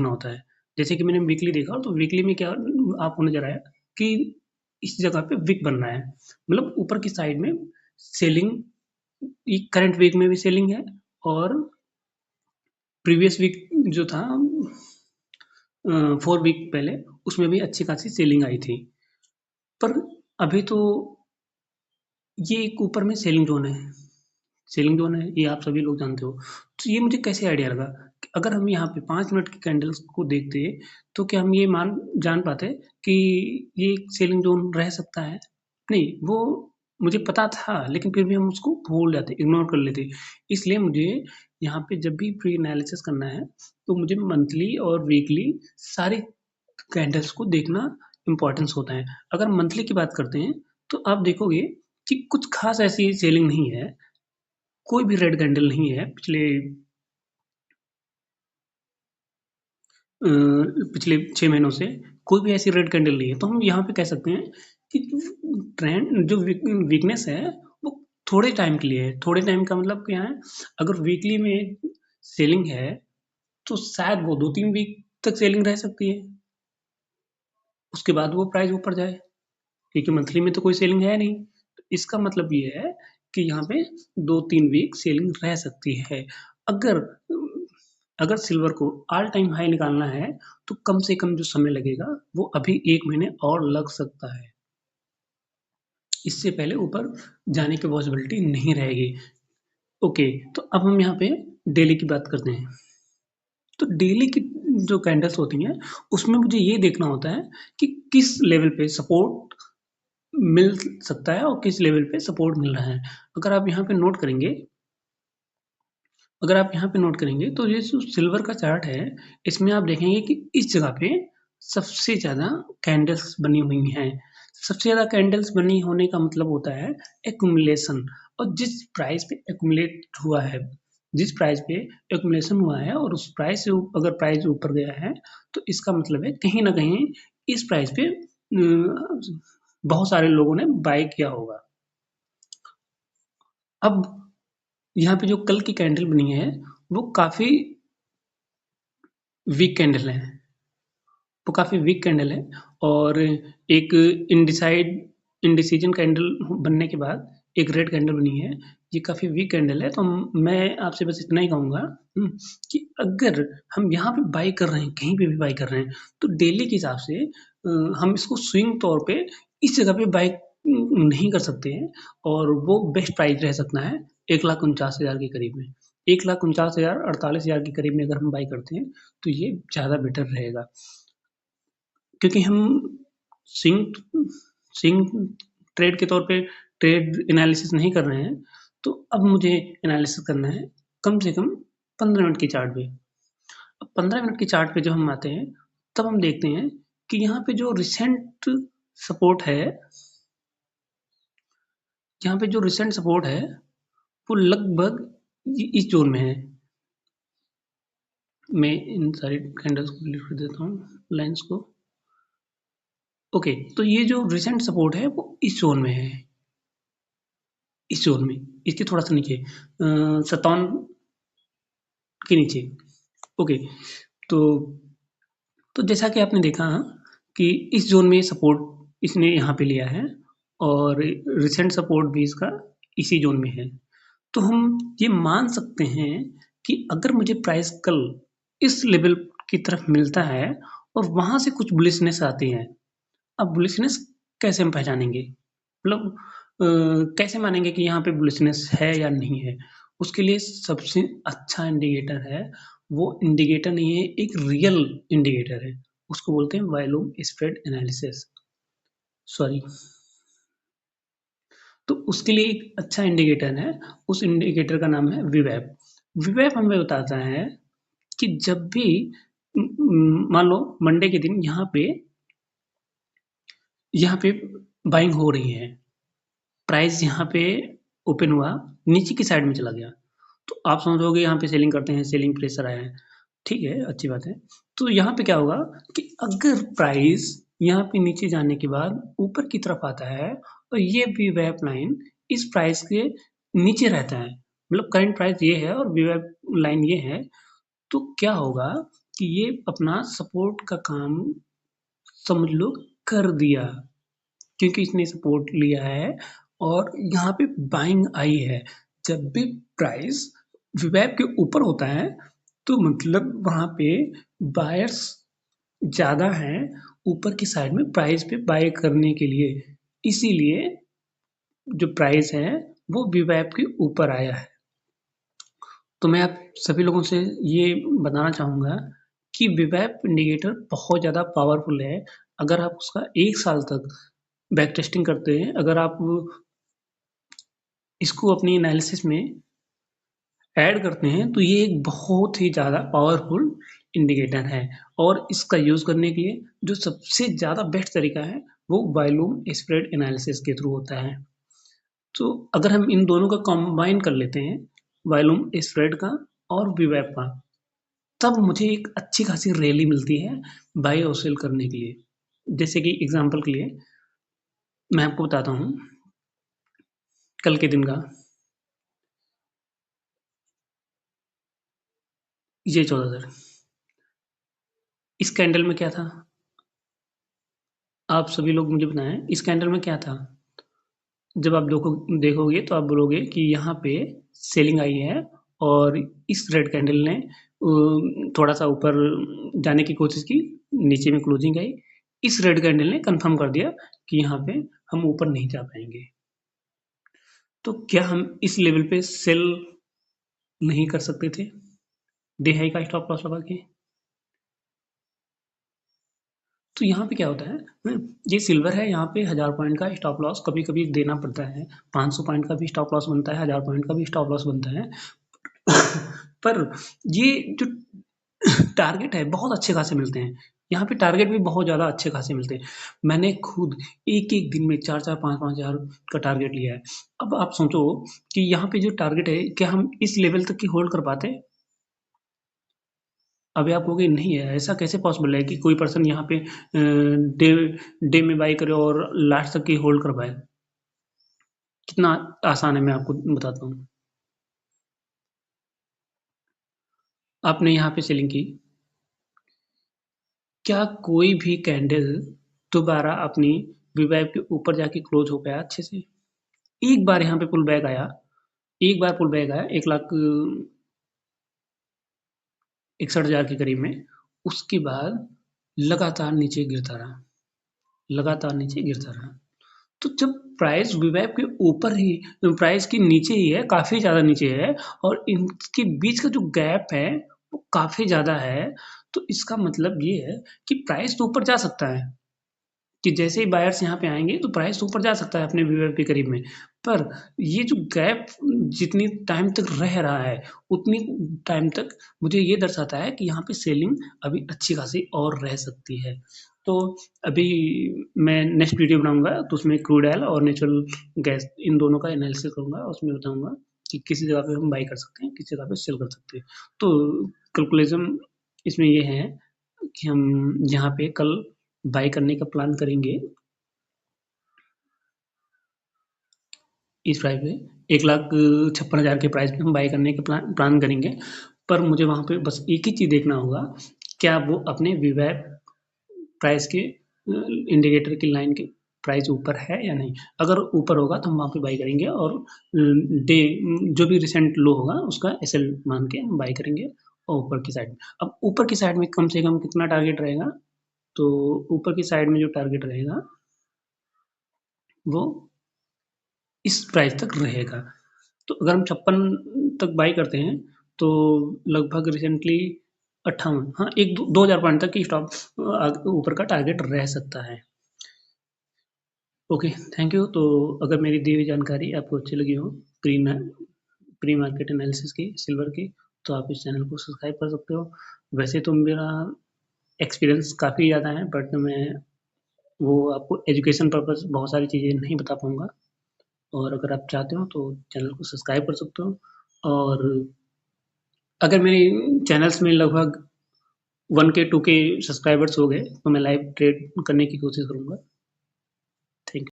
देखना होता है। जैसे कि मैंने वीकली देखा तो वीकली में क्या आपको नज़र आया कि इस जगह पे विक बन रहा है। मतलब ऊपर की साइड में सेलिंग, करंट वीक में भी सेलिंग है और प्रीवियस वीक जो था 4 वीक पहले उसमें भी अच्छी खासी सेलिंग आई थी। पर अभी तो ये एक ऊपर में सेलिंग ज़ोन है। सेलिंग ज़ोन है, ये आप सभी लोग जानते हो। तो ये मुझे कैसे आइडिया लगा कि अगर हम यहाँ पे 5 मिनट की कैंडल्स को देखते, तो क्या हम ये जान पाते कि ये सेलिंग ज़ोन रह सकता है? नहीं, वो मुझे पता था, लेकिन फिर भी हम उसको भूल जाते, इग्नोर कर लेते। इसलिए मुझे यहाँ पे जब भी प्री एनालिसिस करना है, तो मुझे मंथली और वीकली सारी कैंडल्स को देखना इम्पोर्टेंस होता है। अगर मंथली की बात करते हैं, तो आप देखोगे कि कुछ ख़ास ऐसी सेलिंग नहीं है, कोई भी रेड कैंडल नहीं है पिछले 6 महीनों से कोई भी ऐसी रेड कैंडल नहीं है। तो हम यहाँ पे कह सकते हैं कि ट्रेंड जो वीकनेस है वो थोड़े टाइम के लिए है। थोड़े टाइम का मतलब क्या है, अगर वीकली में सेलिंग है तो शायद वो 2-3 वीक तक सेलिंग रह सकती है। उसके बाद वो प्राइस ऊपर जाए, क्योंकि मंथली में तो कोई सेलिंग है नहीं। तो इसका मतलब ये है कि यहाँ पे 2-3 वीक सेलिंग रह सकती है। अगर अगर सिल्वर को ऑल टाइम हाई निकालना है, तो कम से कम जो समय लगेगा, वो अभी 1 महीने और लग सकता है। इससे पहले ऊपर जाने की पॉसिबिलिटी नहीं रहेगी। ओके, तो अब हम यहाँ पे डेली की बात करते हैं। तो डेली की जो कैंडल्स होती हैं, उसमें मुझे ये देखना होता है कि किस लेवल पे सपोर्ट मिल सकता है और किस लेवल पे सपोर्ट मिल रहा है। अगर आप यहाँ पे नोट करेंगे अगर आप यहाँ पे नोट करेंगे तो ये जो सिल्वर का चार्ट है, इसमें आप देखेंगे कि इस जगह पे सबसे ज़्यादा कैंडल्स बनी हुई हैं। सबसे ज़्यादा कैंडल्स बनी होने का मतलब होता है एक्युमुलेशन। और जिस प्राइस पे एक्युमुलेशन हुआ है और उस प्राइस से अगर प्राइस ऊपर गया है, तो इसका मतलब है कहीं न कहीं इस प्राइस पे बहुत सारे लोगों ने बाय किया होगा। अब यहाँ पे जो कल की कैंडल बनी है, वो काफ़ी वीक कैंडल है। वो काफ़ी वीक कैंडल है और एक इंडिसीजन कैंडल बनने के बाद एक रेड कैंडल बनी है। ये काफ़ी वीक कैंडल है, तो मैं आपसे बस इतना ही कहूँगा कि अगर हम यहाँ पे बाय कर रहे हैं, कहीं पे भी बाय कर रहे हैं, तो डेली के हिसाब से हम इसको स्विंग तौर पे इस जगह पे बाय नहीं कर सकते हैं और वो बेस्ट प्राइस रह सकता है 1,49,000 के करीब में। 1,49,000 48,000 के करीब में अगर हम बाय करते हैं, तो ये ज़्यादा बेटर रहेगा। क्योंकि हम स्विंग स्विंग ट्रेड के तौर पे ट्रेड एनालिसिस नहीं कर रहे हैं, तो अब मुझे एनालिसिस करना है कम से कम 15 मिनट की चार्ट पे। अब 15 मिनट की चार्ट पे जब हम आते हैं, तब हम देखते हैं कि यहाँ पे जो रिसेंट सपोर्ट है यहाँ पे जो रिसेंट सपोर्ट है, वो लगभग इस ज़ोन में है। मैं इन सारी कैंडल्स को डिलीट कर देता हूँ, लाइन्स को। ओके, तो ये जो रिसेंट सपोर्ट है, वो इस ज़ोन में है। इस ज़ोन में, इसके थोड़ा-सा नीचे 57 के नीचे। ओके, तो जैसा कि आपने देखा कि इस ज़ोन में सपोर्ट इसने यहाँ पे लिया है और रिसेंट सपोर्ट भी इसका इसी ज़ोन में है। तो हम ये मान सकते हैं कि अगर मुझे प्राइस कल इस लेवल की तरफ मिलता है और वहाँ से कुछ बुलिशनेस आती है। अब बुलिशनेस कैसे हम पहचानेंगे? मतलब कैसे मानेंगे कि यहाँ पे बुलिशनेस है या नहीं है? उसके लिए सबसे अच्छा इंडिकेटर है, वो इंडिकेटर नहीं है, एक रियल इंडिकेटर है। उसको बोलते हैं वॉल्यूम स्प्रेड एनालिसिस। सॉरी। तो उसके लिए एक अच्छा इंडिकेटर है, उस इंडिकेटर का नाम है वीवैप। वीवैप हमें बताता है कि जब भी मान लो मंडे के दिन यहाँ पे बाइंग हो रही है, प्राइस यहाँ पे ओपन हुआ, नीचे की साइड में चला गया, तो आप समझोगे यहाँ पे सेलिंग करते हैं, सेलिंग प्रेशर आया है। ठीक है, अच्छी बात है। तो यहाँ पे क्या होगा कि अगर प्राइस यहाँ पे नीचे जाने के बाद ऊपर की तरफ आता है और ये वीवैप लाइन इस प्राइस के नीचे रहता है, मतलब करंट प्राइस ये है और वीवैप लाइन ये है, तो क्या होगा कि ये अपना सपोर्ट का काम समझ लो कर दिया, क्योंकि इसने सपोर्ट लिया है और यहाँ पे बाइंग आई है। जब भी प्राइस विवेक के ऊपर होता है तो मतलब वहाँ पे बायर्स ज़्यादा हैं ऊपर की साइड में प्राइस पे बाय करने के लिए। इसीलिए जो प्राइस है वो विवेक के ऊपर आया है। तो मैं आप सभी लोगों से ये बताना चाहूँगा कि वेब इंडिकेटर बहुत ज़्यादा पावरफुल है। अगर आप उसका 1 साल तक बैक टेस्टिंग करते हैं, अगर आप इसको अपनी एनालिसिस में ऐड करते हैं, तो ये एक बहुत ही ज़्यादा पावरफुल इंडिकेटर है और इसका यूज़ करने के लिए जो सबसे ज़्यादा बेस्ट तरीका है, वो वॉल्यूम स्प्रेड एनालिसिस के थ्रू होता है। तो अगर हम इन दोनों का कंबाइन कर लेते हैं, वॉल्यूम स्प्रेड का और वीवेप का, तब मुझे एक अच्छी खासी रैली मिलती है बाय और सेल करने के लिए। जैसे कि एग्जांपल के लिए मैं आपको बताता हूँ, कल के दिन का ये 14,000 इस कैंडल में क्या था? आप सभी लोग मुझे बताएँ, इस कैंडल में क्या था? जब आप देखोगे तो आप बोलोगे कि यहाँ पे सेलिंग आई है और इस रेड कैंडल ने थोड़ा-सा ऊपर जाने की कोशिश की, नीचे में क्लोजिंग आई। इस रेड कैंडल ने कंफर्म कर दिया कि यहाँ पे हम ऊपर नहीं जा पाएँगे। तो क्या हम इस लेवल पे सेल नहीं कर सकते थे? डे हाई का स्टॉप लॉस लगा के? तो यहाँ पे क्या होता है, ये सिल्वर है, यहाँ पे 1000 पॉइंट का स्टॉप लॉस कभी-कभी देना पड़ता है। 500 पॉइंट का भी स्टॉप लॉस बनता है, 1000 पॉइंट का भी स्टॉप लॉस बनता है। पर ये जो टारगेट है बहुत अच्छे खासे मिलते हैं। यहाँ पे टारगेट भी बहुत ज़्यादा अच्छे खासे मिलते हैं। मैंने खुद एक-एक दिन में 4-4 5-5 हज़ार का टारगेट लिया है। अब आप सोचो कि यहाँ पे जो टारगेट है, क्या हम इस लेवल तक की होल्ड कर पाते? अभी आप कहोगे नहीं है, ऐसा कैसे पॉसिबल है कि कोई पर्सन यहाँ पे डे डे में बाय करे और लास्ट तक की होल्ड कर पाए? कितना आसान है मैं आपको बताता हूँ। आपने यहाँ पे सेलिंग की, क्या कोई भी कैंडल दोबारा अपनी वीवैप के ऊपर जाके क्लोज हो पाया अच्छे से? एक बार यहाँ पे पुल बैक आया, एक बार पुल बैक आया 1,61,000 के करीब में, उसके बाद लगातार नीचे गिरता रहा, लगातार नीचे गिरता रहा। तो जब प्राइस वीवैप के ऊपर ही, प्राइस के नीचे ही है, काफ़ी ज़्यादा नीचे है और इनके बीच का जो गैप है वो काफ़ी ज़्यादा है, तो इसका मतलब ये है कि प्राइस तो ऊपर जा सकता है। कि जैसे ही बायर्स यहाँ पे आएँगे तो प्राइस ऊपर जा सकता है अपने वीवर के करीब में। पर ये जो गैप जितनी टाइम तक रह रहा है, उतनी टाइम तक मुझे ये दर्शाता है कि यहाँ पे सेलिंग अभी अच्छी खासी और रह सकती है। तो अभी मैं नेक्स्ट वीडियो बनाऊँगा तो उसमें क्रूड ऑयल और नेचुरल गैस इन दोनों का एनालिसिस करूँगा, उसमें बताऊँगा कि किस जगह पे हम बाय कर सकते हैं, किस जगह पे सेल कर सकते हैं। तो कैलकुलेशन इसमें ये है कि हम यहाँ पे कल बाय करने का प्लान करेंगे इस प्राइस पे 1,56,000 के प्राइस पे हम बाय करने का प्लान करेंगे। पर मुझे वहाँ पे बस एक ही चीज़ देखना होगा, क्या वो अपने वीवैप प्राइस के इंडिकेटर की लाइन के प्राइस ऊपर है या नहीं? अगर ऊपर होगा तो हम वहाँ पे बाय करेंगे और डे जो भी रिसेंट लो होगा उसका एसएल मान के हम बाय करेंगे और ऊपर की साइड में। अब ऊपर की साइड में कम से कम कितना टारगेट रहेगा? तो ऊपर की साइड में जो टारगेट रहेगा वो इस प्राइस तक रहेगा। तो अगर हम 56 तक बाई करते हैं तो लगभग रिसेंटली 58, हाँ, 1 2,000 पॉइंट तक की स्टॉप ऊपर का टारगेट रह सकता है। Okay, thank you. तो अगर मेरी दी हुई जानकारी आपको अच्छी लगी हो प्री प्री मार्केट एनालिसिस की सिल्वर की, तो आप इस चैनल को सब्सक्राइब कर सकते हो। वैसे तो मेरा एक्सपीरियंस काफ़ी ज़्यादा है, बट मैं वो आपको एजुकेशन पर्पज़ बहुत सारी चीज़ें नहीं बता पाऊँगा। और अगर आप चाहते हो तो चैनल को सब्सक्राइब कर सकते हो। और अगर मेरे चैनल्स में लगभग 1 के 2 के सब्सक्राइबर्स हो गए तो मैं लाइव ट्रेड करने की कोशिश करूँगा।